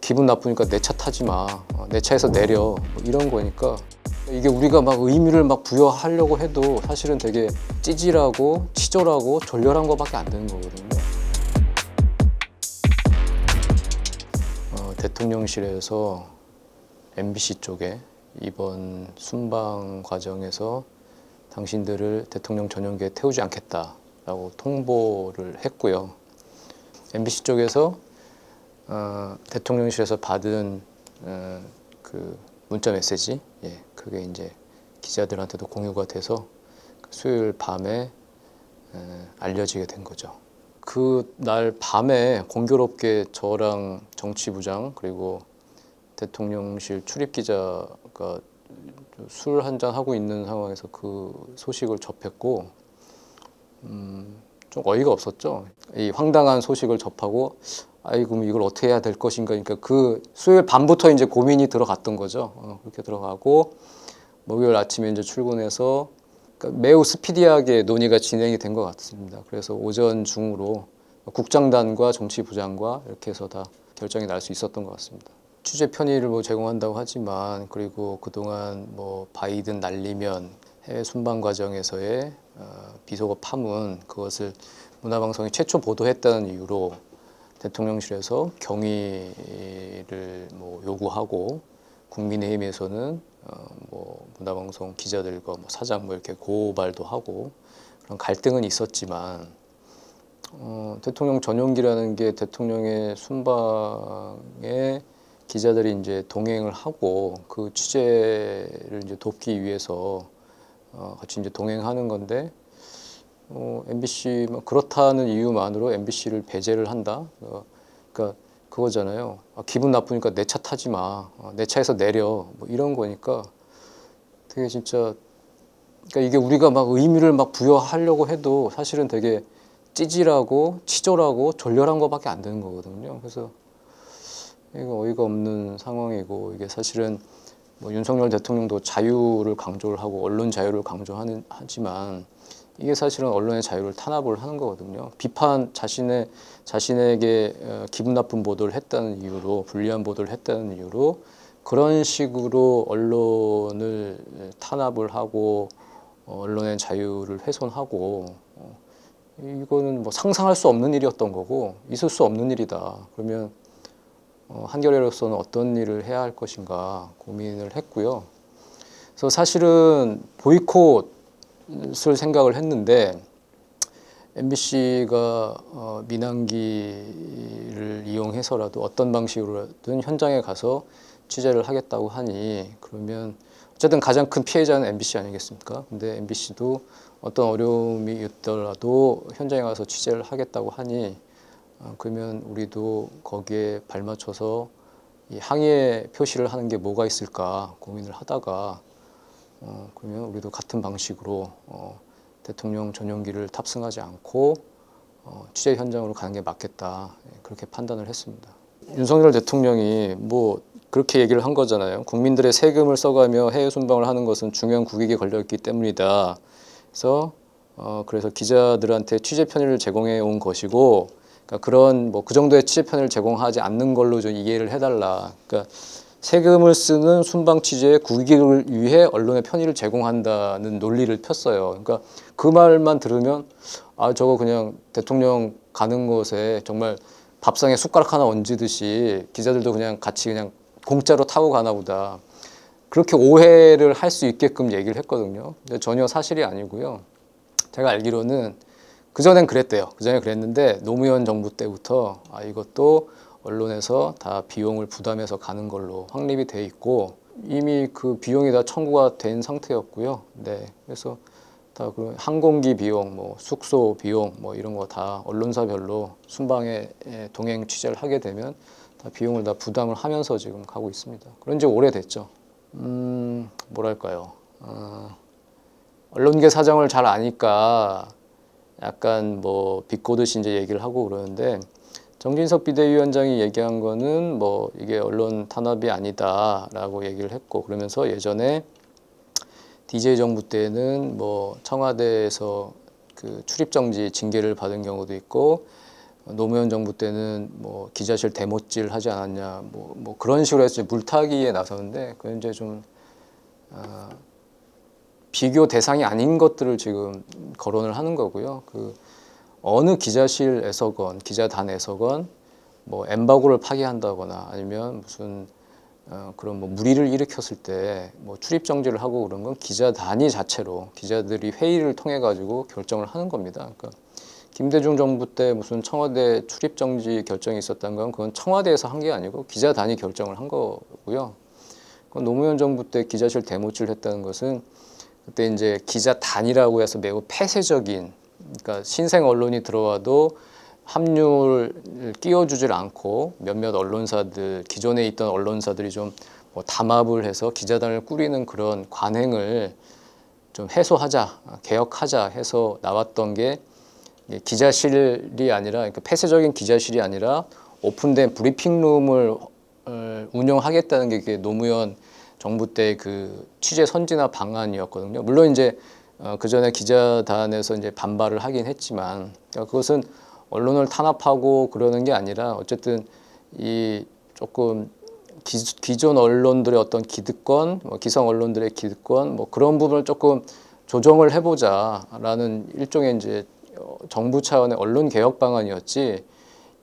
기분 나쁘니까 내 차 타지 마. 내 차에서 내려. 뭐 이런 거니까 이게 우리가 막 의미를 막 부여하려고 해도 사실은 되게 찌질하고 치졸하고 졸렬한 거밖에 안 되는 거거든요. 대통령실에서 MBC 쪽에 이번 순방 과정에서 당신들을 대통령 전용기에 태우지 않겠다라고 통보를 했고요. MBC 쪽에서 대통령실에서 받은 그 문자 메시지, 그게 이제 기자들한테도 공유가 돼서 수요일 밤에 알려지게 된 거죠. 그 날 밤에 공교롭게 저랑 정치부장 그리고 대통령실 출입 기자가 술 한잔 하고 있는 상황에서 그 소식을 접했고, 좀 어이가 없었죠. 이 황당한 소식을 접하고, 아이고 이걸 어떻게 해야 될 것인가. 그러니까 그 수요일 밤부터 이제 고민이 들어갔던 거죠. 그렇게 들어가고 목요일 아침에 이제 출근해서 그러니까 매우 스피디하게 논의가 진행이 된 것 같습니다. 그래서 오전 중으로 국장단과 정치부장과 이렇게 해서 다 결정이 날 수 있었던 것 같습니다. 취재 편의를 뭐 제공한다고 하지만, 그리고 그동안 뭐 바이든 날리면 해외 순방 과정에서의 비속어 파문, 그것을 문화방송이 최초 보도했다는 이유로 대통령실에서 경위를 뭐 요구하고, 국민의힘에서는 뭐 문화방송 기자들과 뭐 사장 뭐 이렇게 고발도 하고 그런 갈등은 있었지만, 대통령 전용기라는 게 대통령의 순방에 기자들이 이제 동행을 하고 그 취재를 이제 돕기 위해서 같이 이제 동행하는 건데, MBC 그렇다는 이유만으로 MBC를 배제를 한다. 그러니까 그거잖아요. 기분 나쁘니까 내 차 타지 마. 내 차에서 내려. 뭐 이런 거니까 되게 진짜, 그러니까 이게 우리가 막 의미를 막 부여하려고 해도 사실은 되게 찌질하고 치졸하고 졸렬한 거밖에 안 되는 거거든요. 그래서 이거 어이가 없는 상황이고, 이게 사실은 뭐 윤석열 대통령도 자유를 강조를 하고 언론 자유를 하지만 이게 사실은 언론의 자유를 탄압을 하는 거거든요. 자신에게 기분 나쁜 보도를 했다는 이유로, 불리한 보도를 했다는 이유로 그런 식으로 언론을 탄압을 하고 언론의 자유를 훼손하고, 이거는 뭐 상상할 수 없는 일이었던 거고 있을 수 없는 일이다. 그러면 한겨레로서는 어떤 일을 해야 할 것인가 고민을 했고요. 그래서 사실은 보이콧을 생각을 했는데, MBC가 민항기를 이용해서라도 어떤 방식으로든 현장에 가서 취재를 하겠다고 하니, 그러면 어쨌든 가장 큰 피해자는 MBC 아니겠습니까? 근데 MBC도 어떤 어려움이 있더라도 현장에 가서 취재를 하겠다고 하니, 그러면 우리도 거기에 발맞춰서 이 항의 표시를 하는 게 뭐가 있을까 고민을 하다가, 그러면 우리도 같은 방식으로 대통령 전용기를 탑승하지 않고 취재 현장으로 가는 게 맞겠다, 그렇게 판단을 했습니다. 윤석열 대통령이 뭐 그렇게 얘기를 한 거잖아요. 국민들의 세금을 써가며 해외 순방을 하는 것은 중요한 국익에 걸려있기 때문이다. 그래서 기자들한테 취재 편의를 제공해 온 것이고, 그러니까 그런 뭐 그 정도의 취재 편의를 제공하지 않는 걸로 좀 이해를 해달라. 그러니까 세금을 쓰는 순방 취재의 국익을 위해 언론의 편의를 제공한다는 논리를 폈어요. 그러니까 그 말만 들으면 저거 그냥 대통령 가는 곳에 정말 밥상에 숟가락 하나 얹듯이 기자들도 그냥 같이 그냥 공짜로 타고 가나 보다, 그렇게 오해를 할 수 있게끔 얘기를 했거든요. 근데 전혀 사실이 아니고요. 제가 알기로는 그전엔 그랬대요. 그전에 그랬는데 노무현 정부 때부터 이것도 언론에서 다 비용을 부담해서 가는 걸로 확립이 돼 있고, 이미 그 비용이 다 청구가 된 상태였고요. 네, 그래서 다 그 항공기 비용, 뭐 숙소 비용, 뭐 이런 거 다 언론사별로 순방에 동행 취재를 하게 되면 다 비용을 다 부담을 하면서 지금 가고 있습니다. 그런 지 오래됐죠. 뭐랄까요. 언론계 사정을 잘 아니까 약간 뭐 비꼬듯이 이제 얘기를 하고 그러는데, 정진석 비대위원장이 얘기한 거는 뭐 이게 언론 탄압이 아니다라고 얘기를 했고, 그러면서 예전에 DJ 정부 때는 뭐 청와대에서 그 출입 정지 징계를 받은 경우도 있고, 노무현 정부 때는 뭐 기자실 대못질 하지 않았냐 뭐 그런 식으로 해서 물타기에 나서는데 그건 이제 좀 비교 대상이 아닌 것들을 지금 거론을 하는 거고요. 그 어느 기자실에서건 기자단에서건 뭐 엠바고를 파기한다거나 아니면 무슨 그런 뭐 물의를 일으켰을 때 뭐 출입 정지를 하고 그런 건 기자단위 자체로 기자들이 회의를 통해 가지고 결정을 하는 겁니다. 그러니까 김대중 정부 때 무슨 청와대 출입 정지 결정이 있었던 건 그건 청와대에서 한 게 아니고 기자단이 결정을 한 거고요. 그건 노무현 정부 때 기자실 대못질 했다는 것은 그때 이제 기자단이라고 해서 매우 폐쇄적인, 그러니까 신생 언론이 들어와도 합류를 끼워주질 않고 몇몇 언론사들, 기존에 있던 언론사들이 좀 뭐 담합을 해서 기자단을 꾸리는 그런 관행을 좀 해소하자, 개혁하자 해서 나왔던 게 기자실이 아니라, 그러니까 폐쇄적인 기자실이 아니라 오픈된 브리핑룸을 운영하겠다는 게 그게 노무현 정부 때 그 취재 선진화 방안이었거든요. 물론 이제 그 전에 기자단에서 이제 반발을 하긴 했지만, 그러니까 그것은 언론을 탄압하고 그러는 게 아니라 어쨌든 이 조금 기존 언론들의 어떤 기득권, 기성 언론들의 기득권, 뭐 그런 부분을 조금 조정을 해보자라는 일종의 이제 정부 차원의 언론 개혁 방안이었지.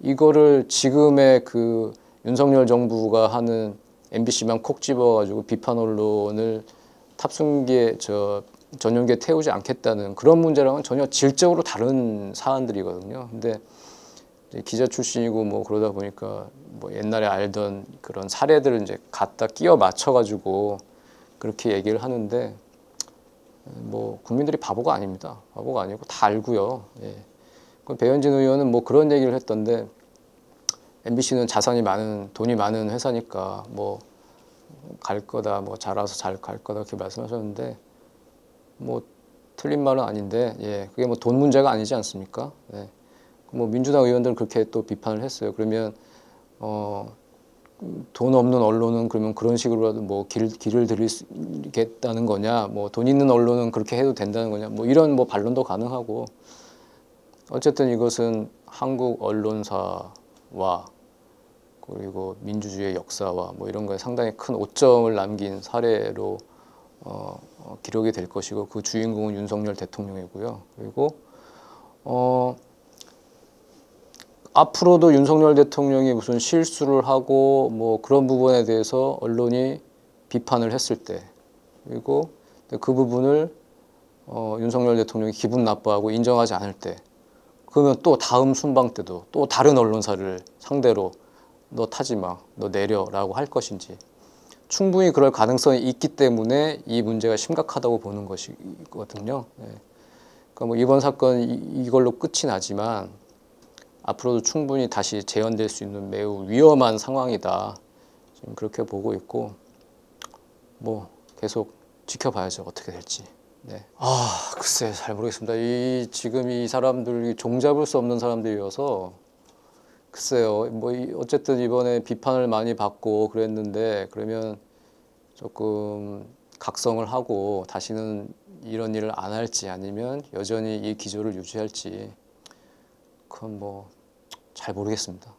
이거를 지금의 그 윤석열 정부가 하는 MBC만 콕 집어가지고 비판 언론을 탑승기에 전용기에 태우지 않겠다는 그런 문제랑은 전혀 질적으로 다른 사안들이거든요. 근데 기자 출신이고 뭐 그러다 보니까 뭐 옛날에 알던 그런 사례들을 이제 갖다 끼워 맞춰가지고 그렇게 얘기를 하는데 뭐 국민들이 바보가 아닙니다. 바보가 아니고 다 알고요. 예. 배현진 의원은 뭐 그런 얘기를 했던데 MBC는 자산이 많은 돈이 많은 회사니까 뭐 갈 거다, 뭐 잘해서 잘 갈 거다 이렇게 말씀하셨는데 뭐 틀린 말은 아닌데 예, 그게 뭐 돈 문제가 아니지 않습니까? 예. 뭐 민주당 의원들은 그렇게 또 비판을 했어요. 그러면 돈 없는 언론은 그러면 그런 식으로라도 뭐 길을 들이겠다는 거냐, 뭐 돈 있는 언론은 그렇게 해도 된다는 거냐, 뭐 이런 뭐 반론도 가능하고 어쨌든 이것은 한국 언론사와 그리고 민주주의의 역사와 뭐 이런 거에 상당히 큰 오점을 남긴 사례로 기록이 될 것이고 그 주인공은 윤석열 대통령이고요. 그리고 앞으로도 윤석열 대통령이 무슨 실수를 하고 뭐 그런 부분에 대해서 언론이 비판을 했을 때 그리고 그 부분을 윤석열 대통령이 기분 나빠하고 인정하지 않을 때 그러면 또 다음 순방 때도 또 다른 언론사를 상대로 너 타지 마, 너 내려라고 할 것인지 충분히 그럴 가능성이 있기 때문에 이 문제가 심각하다고 보는 것이거든요. 네. 그러니까 뭐 이번 사건 이걸로 끝이 나지만 앞으로도 충분히 다시 재현될 수 있는 매우 위험한 상황이다. 지금 그렇게 보고 있고 뭐 계속 지켜봐야죠. 어떻게 될지. 네. 글쎄 잘 모르겠습니다. 지금 이 사람들이 종잡을 수 없는 사람들이어서 글쎄요. 뭐 어쨌든 이번에 비판을 많이 받고 그랬는데 그러면 조금 각성을 하고 다시는 이런 일을 안 할지 아니면 여전히 이 기조를 유지할지 그건 뭐 잘 모르겠습니다.